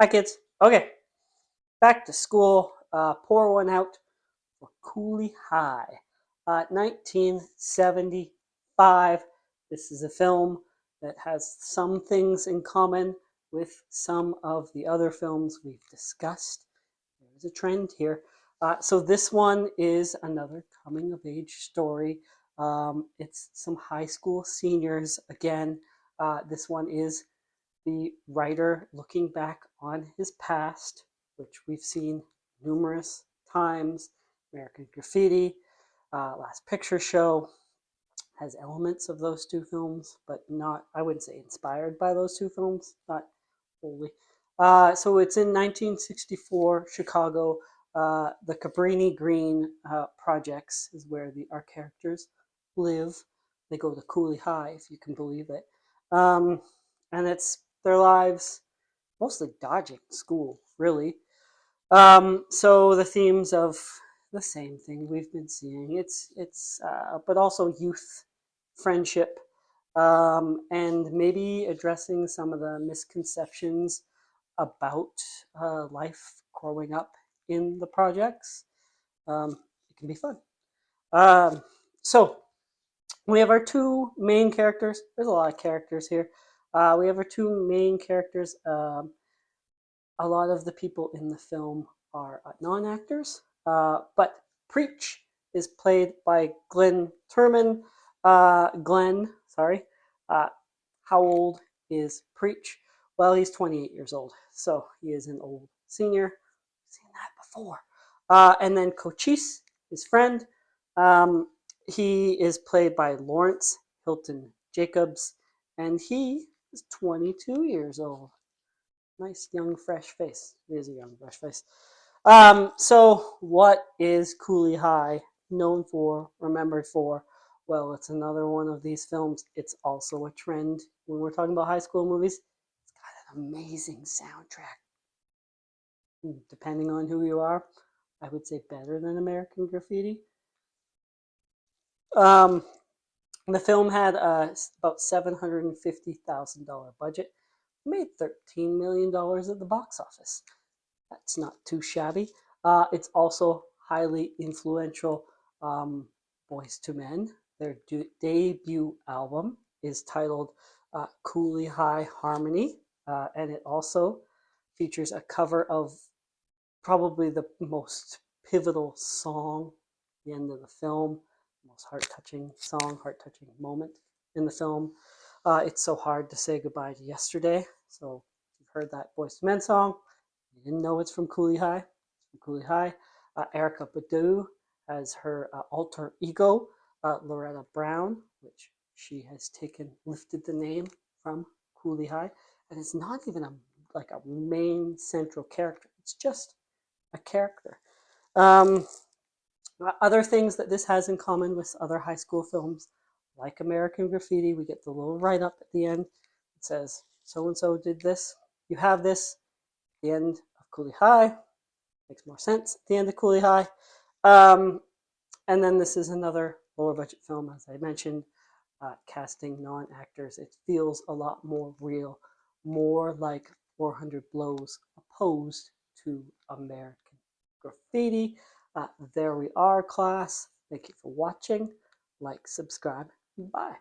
Hi, kids. Okay, back to school. Pour one out for Cooley High. 1975. This is a film that has some things in common with some of the other films we've discussed. There's a trend here. So this one is another coming of age story. It's some high school seniors again. This one is the writer looking back on his past, which we've seen numerous times. American Graffiti, Last Picture Show has elements of those two films, but not, I wouldn't say inspired by those two films, not wholly. So it's in 1964 Chicago. The Cabrini Green projects is where our characters live. They go to Cooley High, if you can believe it. And it's their lives mostly dodging school, really. So the themes of the same thing we've been seeing. But also youth, friendship, and maybe addressing some of the misconceptions about life growing up in the projects. It can be fun. Um, so we have our two main characters. There's a lot of characters here. We have our two main characters. A lot of the people in the film are non-actors, but Preach is played by Glenn Turman. Sorry. Uh, how old is Preach? Well, he's 28 years old, so he is an old senior. I've seen that before. And then Cochise, his friend, he is played by Lawrence Hilton Jacobs, and he is 22 years old. Nice young fresh face. It is a young fresh face. So what is Cooley High known for, remembered for? Well, it's another one of these films. It's also a trend when we're talking about high school movies. It's got an amazing soundtrack. Depending on who you are, I would say better than American Graffiti. Um, the film had about $750,000 budget, made $13 million at the box office. That's not too shabby. It's also highly influential. Boys to Men, their debut album, is titled Cooley High Harmony, and it also features a cover of probably the most pivotal song at the end of the film, most heart-touching song, heart-touching moment in the film. It's so hard to say goodbye to yesterday. So you've heard that Boys to Men song. You didn't know it's from Cooley High. It's from Cooley High. Erica Badu has her alter ego, Loretta Brown, which she has lifted the name from Cooley High, and it's not even like a main central character. It's just a character. Um, Other things that this has in common with other high school films, like American Graffiti, we get the little write up at the end. It says, so and so did this. You have this at the end of Cooley High. Makes more sense at the end of Cooley High. Um, and then this is another lower budget film, as I mentioned, casting non actors. It feels a lot more real, more like 400 Blows opposed to American Graffiti. There we are, class. Thank you for watching. Like, subscribe, bye.